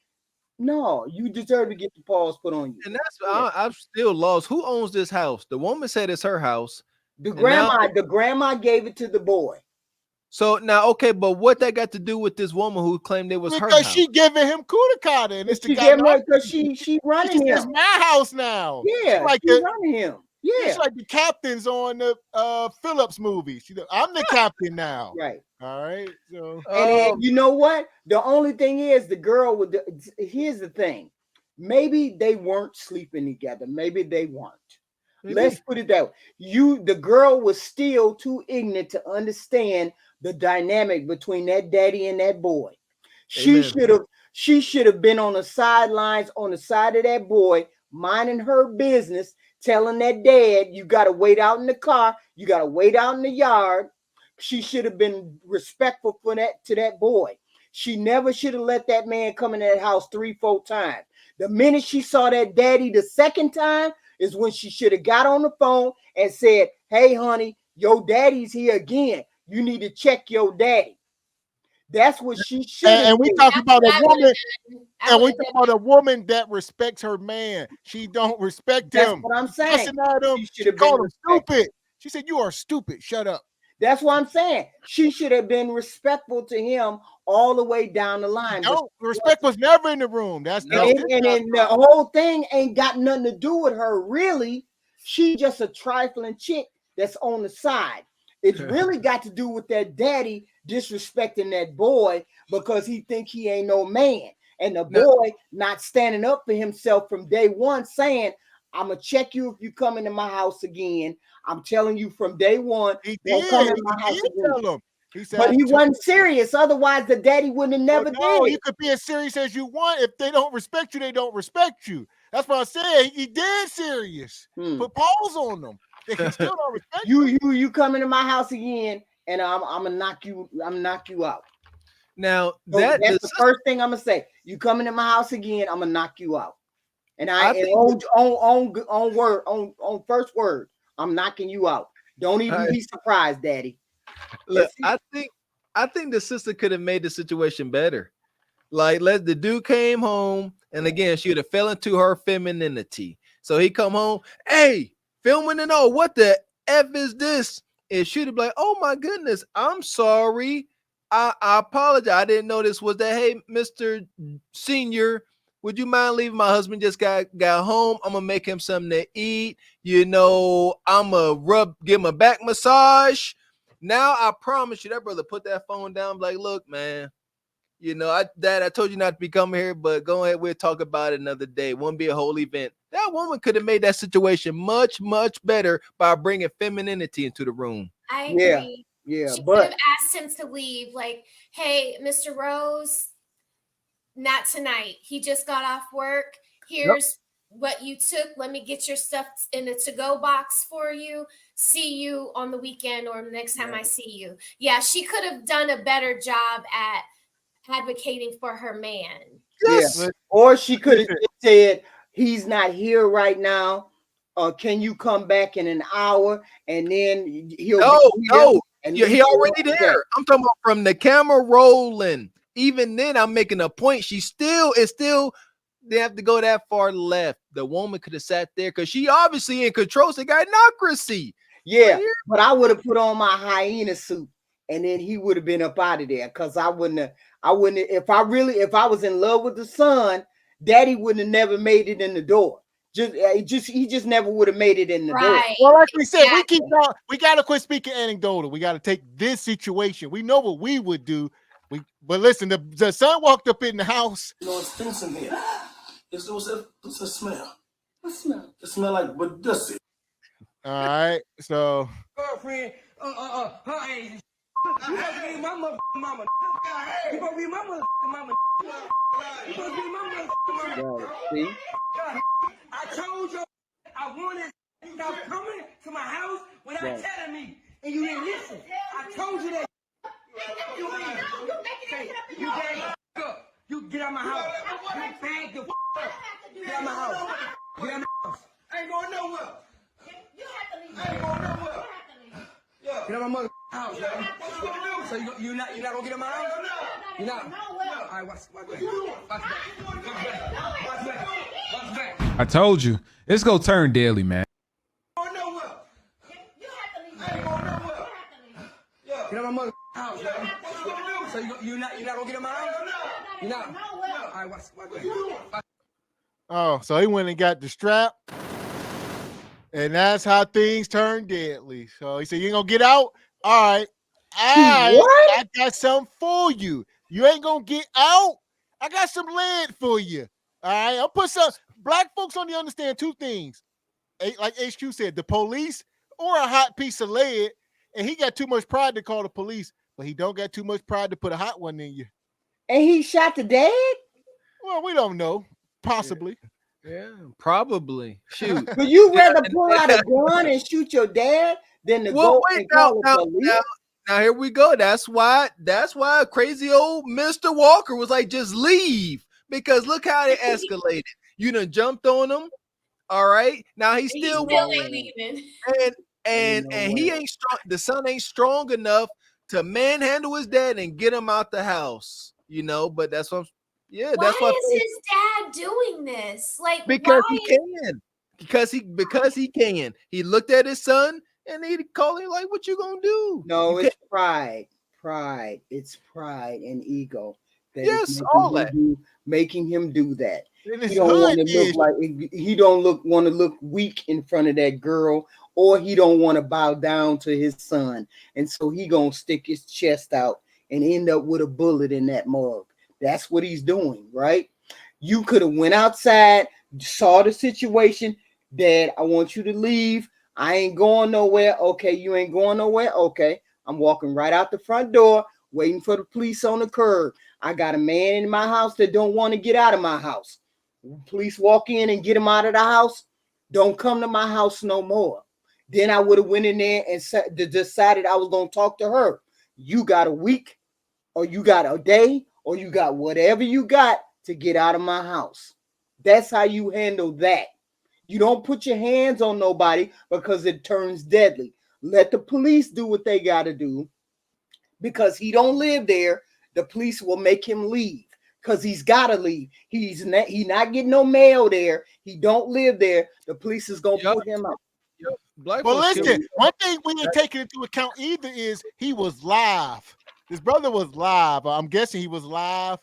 No, you deserve to get the paws put on you. And that's I'm still lost. Who owns this house? The woman said it's her house. The grandma gave it to the boy. So now, okay, but what that got to do with this woman who claimed it was her Because house? she giving him kudakata, and it's the She guy. get more because she running It's him. my house now. Yeah, like she running him. Yeah, it's like the captains on the Phillips movie. I'm the captain now. right. All right. So And then, you know what? The only thing is the girl with here's the thing. Maybe they weren't sleeping together. Maybe they weren't. Let's put it that way. The girl was still too ignorant to understand the dynamic between that daddy and that boy. She should have been on the sidelines, on the side of that boy, minding her business, telling that dad, you got to wait out in the car, you got to wait out in the yard. She should have been respectful for that to that boy. She never should have let that man come in that house 3-4 times. The minute she saw that daddy the second time is when she should have got on the phone and said, hey, honey, your daddy's here again. You need to check your daddy. That's what she should have. And we talk about a woman, and we talk about a woman that respects her man. She don't respect him. That's what I'm saying. She called him stupid. She said, "You are stupid. Shut up." That's what I'm saying. She should have been respectful to him all the way down the line. No, respect was never in the room. And the whole thing ain't got nothing to do with her, really. She just a trifling chick that's on the side. It's really got to do with that daddy disrespecting that boy because he think he ain't no man. And the boy not standing up for himself from day one, saying, I'm going to check you if you come into my house again. I'm telling you from day one, don't come in my house again. He said, but he wasn't serious. Otherwise, the daddy wouldn't have never did it. You could be as serious as you want. If they don't respect you, they don't respect you. That's what I said. He dead serious. Put pause on them. They can still don't respect you come into my house again, and I'm gonna knock you. I'm knock you out. Now that's the first thing I'm gonna say. You come into my house again, I'm gonna knock you out. And on first word, I'm knocking you out. Don't even be surprised, Daddy. Look, I think the sister could have made the situation better. Like, the dude came home, and again, she would have fell into her femininity. So he come home, hey, filming and all, what the F is this? And she'd have been like, oh my goodness, I'm sorry. I apologize. I didn't know this was that. Hey, Mr. Senior, would you mind leaving? My husband just got home. I'm gonna make him something to eat. I'm gonna give him a back massage. Now I promise you, that brother put that phone down. Like, look, man, Dad, I told you not to be coming here, but go ahead. We'll talk about it another day. It won't be a whole event. That woman could have made that situation much, much better by bringing femininity into the room. I agree. Yeah, she could have asked him to leave. Like, hey, Mr. Rose, not tonight. He just got off work. Here's what you took. Let me get your stuff in the to-go box for you. See you on the weekend or next time I see you. Yeah, she could have done a better job at advocating for her man. Yes. Yeah. Or she could have said, he's not here right now. Can you come back in an hour? And then he'll he already there. I'm talking about from the camera rolling. Even then, I'm making a point. They have to go that far left. The woman could have sat there because she obviously in control. So gynocracy. Yeah, but I would have put on my hyena suit, and then he would have been up out of there. Because I wouldn't. If I was in love with the son, Daddy wouldn't have never made it in the door. He just never would have made it in the door. Well, like we said, we gotta quit speaking anecdotal. We gotta take this situation. We know what we would do. But listen, the son walked up in the house. It stinks in here. It's a smell. What smell? It smells like badussi. All right, so girlfriend, her age. You supposed to be my motherfucking mama. You supposed to be my motherfucking mama. You supposed to be my motherfucking mama. See? I told you I wanted you stop coming to my house without telling me, and you didn't listen. I told you that. You get out of my house. You bag the up. Get out of my house. Get out of my house. I ain't going nowhere. You have to leave. I ain't going nowhere. Yeah. Get out of my mother's house, man. So you're not gonna get in my house? You're not. All right, watch back. I told you, it's gonna turn deadly, man. Going nowhere. You have to leave. I ain't going nowhere. Get out of my mother's house. house, man. So you're not gonna get in my house? You're not. All right, what's Oh, so he went and got the strap, and that's how things turn deadly. So he said, "You ain't gonna get out? All right, What? I got something for you. You ain't gonna get out. I got some lead for you. All right, I'll put some. Black folks only understand two things, like HQ said, the police or a hot piece of lead. And he got too much pride to call the police, but he don't got too much pride to put a hot one in you. And he shot the dad? Well, we don't know. Possibly. Yeah, probably. Shoot. Would you rather pull out a gun and shoot your dad than to go and call the police? Now here we go. That's why crazy old Mr. Walker was like, just leave. Because look how it escalated. You done jumped on him. All right. Now he's still ain't leaving. And he ain't strong. The son ain't strong enough to manhandle his dad and get him out the house. You know, but that's what. That's why is his dad doing this? Like, because why? he can. Because he can. He looked at his son and he called him like, "What you gonna do?" No, it's pride. Pride. It's pride and ego. Yes, all that. Making him do that. He don't want to look like he don't want to look weak in front of that girl, or he don't want to bow down to his son, and so he gonna stick his chest out and end up with a bullet in that mug. That's what he's doing, right? You could have went outside, saw the situation. Dad, I want you to leave. I ain't going nowhere. Okay, you ain't going nowhere. Okay, I'm walking right out the front door, waiting for the police on the curb. I got a man in my house that don't want to get out of my house. Police walk in and get him out of the house. Don't come to my house no more. Then I would have went in there and decided I was going to talk to her. You got a week, or you got a day, or you got whatever you got to get out of my house. That's how you handle that. You don't put your hands on nobody because it turns deadly. Let the police do what they got to do. Because he don't live there, the police will make him leave. Because he's got to leave. He's not getting no mail there. He don't live there. The police is going to put him out. But listen, one thing we ain't taking into account either is he was live. His brother was live. I'm guessing he was live.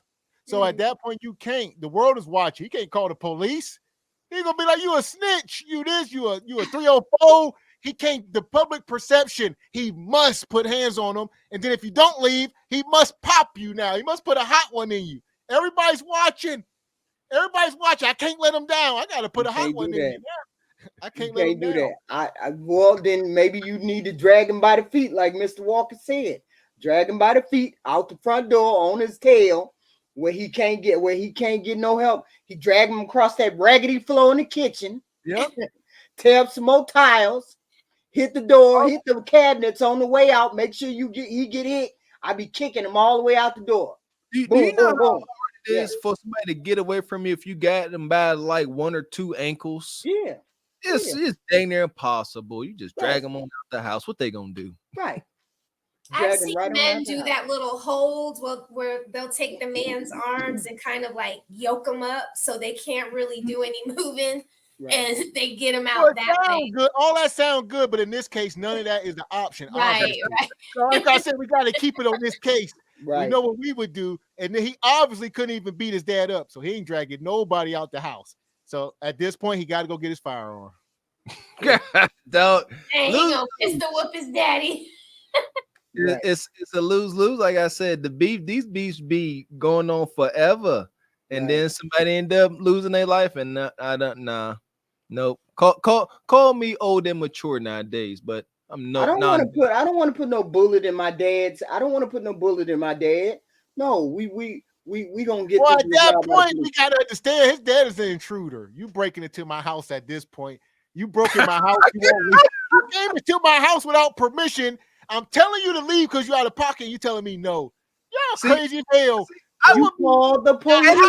So at that point, you can't. The world is watching. You can't call the police. He's gonna be like, you a snitch. You this. You a 304. He can't. The public perception. He must put hands on him. And then if you don't leave, he must pop you. Now he must put a hot one in you. Everybody's watching. Everybody's watching. I can't let him down. I gotta put a hot one in you. I can't let him do down. that. Well, then maybe you need to drag him by the feet, like Mr. Walker said. Drag him by the feet out the front door on his tail, where he can't get no help. He drag him across that raggedy floor in the kitchen. Yep. Tear up some more tiles. Hit the door. Hit the cabinets on the way out. Make sure he get hit. I be kicking him all the way out the door. Do you know how hard it is for somebody to get away from you if you got them by like one or two ankles? Yeah. It's dang near impossible. You just drag them on out the house. What they gonna do? Right. I've seen men do that little hold where they'll take the man's arms and kind of like yoke them up so they can't really do any moving, and they get him out that way. Good. All that sounds good, but in this case, none of that is the option. Right. So like I said, we got to keep it on this case. Right. We know what we would do, and then he obviously couldn't even beat his dad up, so he ain't dragging nobody out the house. So at this point, he got to go get his firearm. Don't. And he gonna pistol whoop his daddy. It's a lose-lose. Like I said, these beefs be going on forever, and then somebody end up losing their life. And I don't. Nope. Call me old and mature nowadays, but I'm not. I don't want to put no bullet in my dad's. I don't want to put no bullet in my dad. No, we gonna get. Well, at that point, we gotta understand his dad is an intruder. You breaking into my house at this point. You broke in my house. You came into my house without permission. I'm telling you to leave because you're out of pocket. You telling me no? You're crazy as hell. I would call the police.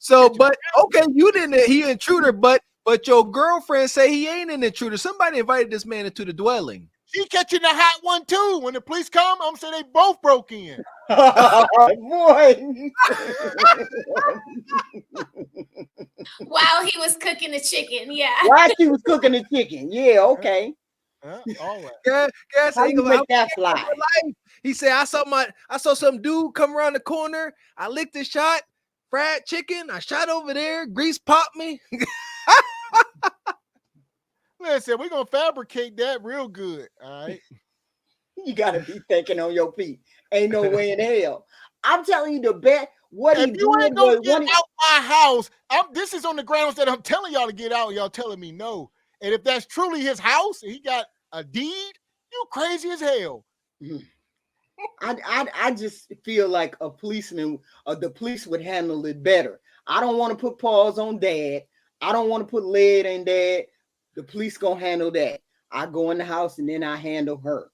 But okay, you didn't. He intruder, but your girlfriend say he ain't an intruder. Somebody invited this man into the dwelling. She catching the hot one too. When the police come, I'm saying they both broke in. Boy. While he was cooking the chicken, yeah. While she was cooking the chicken, yeah, okay. All that. How do you make that fly? He said, I saw some dude come around the corner. I licked the shot, fried chicken. I shot over there. Grease popped me. Listen, we're gonna fabricate that real good. All right. You gotta be thinking on your feet. Ain't no way in hell. I'm telling you the bet. What If he you did ain't gonna was get out my house, this is on the grounds that I'm telling y'all to get out. Y'all telling me no. And if that's truly his house and he got a deed, you crazy as hell. I just feel like a policeman or the police would handle it better. I don't want to put paws on dad. I don't want to put lead in dad. The police gonna handle that. I go in the house and then I handle her.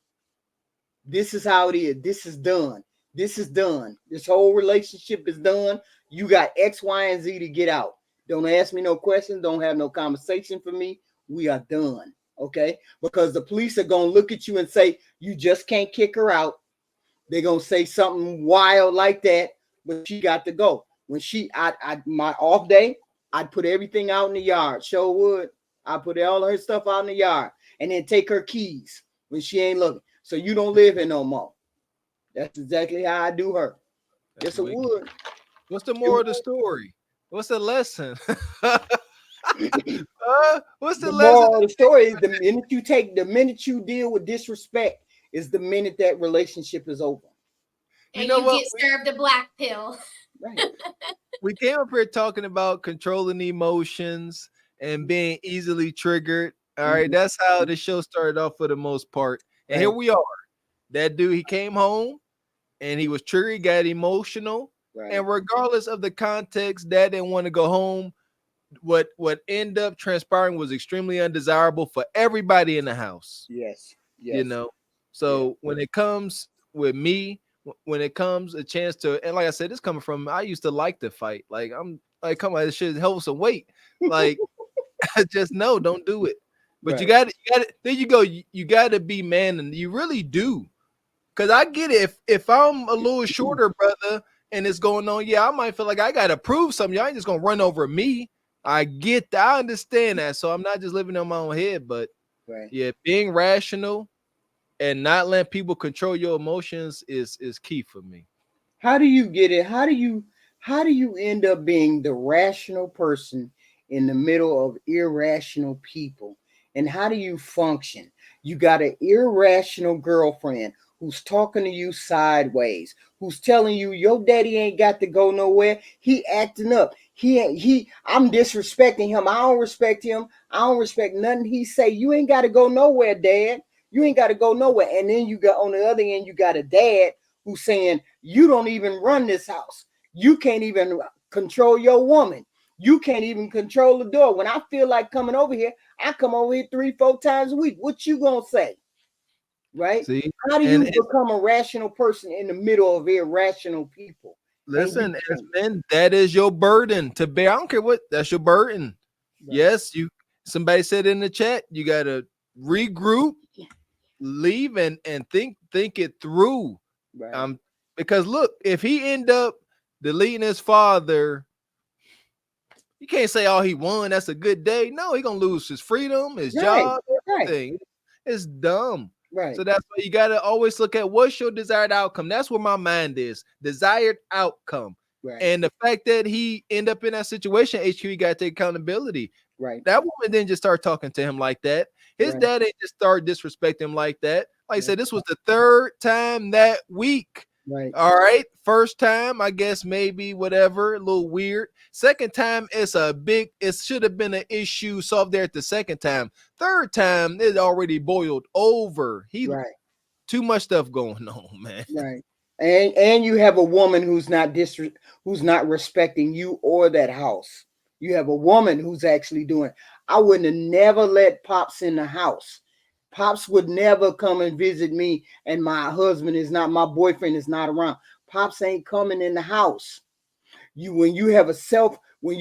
This is how it is. This is done. This is done. This whole relationship is done. You got X, Y, and Z to get out. Don't ask me no questions. Don't have no conversation for me. We are done. Okay? Because the police are going to look at you and say, you just can't kick her out. They're going to say something wild like that, but she got to go. When my off day, I'd put everything out in the yard. Sure would. I put all her stuff out in the yard and then take her keys when she ain't looking. So you don't live here no more. That's exactly how I do her. Yes, it would. What's the moral of the story? What's the lesson? What's the lesson? Moral of the story is the minute you deal with disrespect is the minute that relationship is over. And you get served a black pill. Right. We came up here talking about controlling emotions and being easily triggered. All right, that's how the show started off for the most part. And here we are. That dude, he came home and he was triggered, got emotional. Right. And regardless of the context, dad didn't want to go home. What ended up transpiring was extremely undesirable for everybody in the house. Yes. You know, so when it comes with me, when it comes a chance to, and like I said, this coming from, I used to like to fight. Like, I'm like, come on, this shit hold some weight. Like, just no, don't do it. But you got to, there you go. You got to be man, and you really do. Because I get it. If I'm a little shorter, brother, and it's going on, I might feel like I got to prove something. Y'all ain't just going to run over me. I get that. I understand that. So I'm not just living on my own head. But, being rational and not letting people control your emotions is key for me. How do you get it? How do you end up being the rational person in the middle of irrational people? And how do you function? You got an irrational girlfriend who's talking to you sideways, who's telling you your daddy ain't got to go nowhere. He acting up. I'm disrespecting him. I don't respect him. I don't respect nothing he say. You ain't got to go nowhere, dad. You ain't got to go nowhere. And then you got on the other end, you got a dad who's saying, you don't even run this house. You can't even control your woman. You can't even control the door. When I feel like coming over here, I come over here 3-4 times a week. What you gonna say? Right? See? How do you become a rational person in the middle of irrational people? Listen, as men, that is your burden to bear. I don't care what, that's your burden. Right. Yes, somebody said in the chat, you gotta regroup, leave and think it through. Right. Because look, if he end up deleting his father, you can't say, oh, he won, that's a good day. No, he gonna lose his freedom, his job, everything. It's dumb. Right. So that's why you gotta always look at what's your desired outcome. That's where my mind is. Desired outcome. Right. And the fact that he end up in that situation, HQ, you gotta take accountability. Right. That woman didn't just start talking to him like that. His dad ain't just start disrespecting him like that. Like I said, this was the third time that week. Right. All right. First time, I guess maybe whatever, a little weird. Second time, it should have been an issue solved there at the second time. Third time, it already boiled over. Too much stuff going on, man. Right. And you have a woman who's not respecting you or that house. You have a woman who's actually doing. I wouldn't have never let Pops in the house. Pops would never come and visit me, and my boyfriend is not around. Pops ain't coming in the house. When you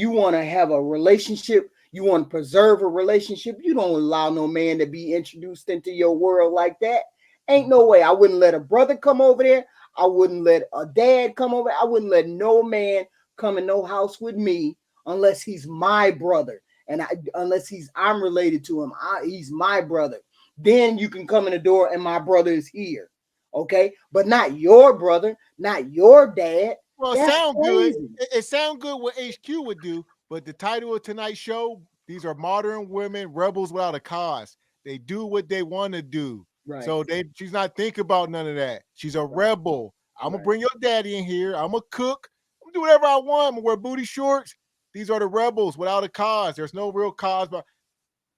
want to have a relationship, you want to preserve a relationship, you don't allow no man to be introduced into your world like that. Ain't no way. I wouldn't let a brother come over there. I wouldn't let a dad come over. I wouldn't let no man come in no house with me unless he's my brother. And unless I'm related to him, he's my brother. then you can come in the door and my brother is here. Okay, but not your brother, not your dad. Well, That's sound crazy. good. It sound good what HQ would do, but the title of tonight's show, these are modern women, rebels without a cause. They do what they want to do. Right. So she's not thinking about none of that. She's a rebel. I'm gonna bring your daddy in here. I'm gonna cook. I'm gonna do whatever I want. I'm gonna wear booty shorts. These are the rebels without a cause. There's no real cause, but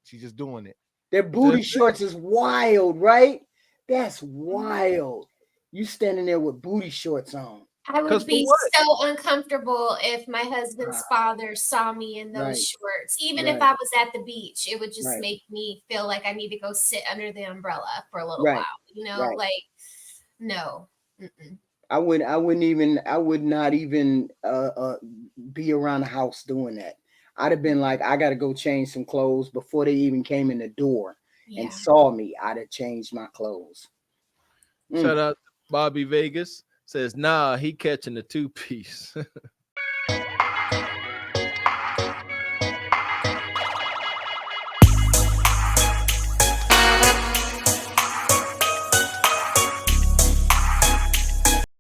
she's just doing it. Their booty shorts is wild, right? That's wild. You standing there with booty shorts on. I would be so uncomfortable if my husband's father saw me in those shorts. Even if I was at the beach, it would just make me feel like I need to go sit under the umbrella for a little while. You know, like no. Mm-mm. I would not even be around the house doing that. I'd have been like, I gotta go change some clothes before they even came in the door and saw me. I'd have changed my clothes. Shout out to Bobby Vegas. Says, nah, he catching the 2-piece.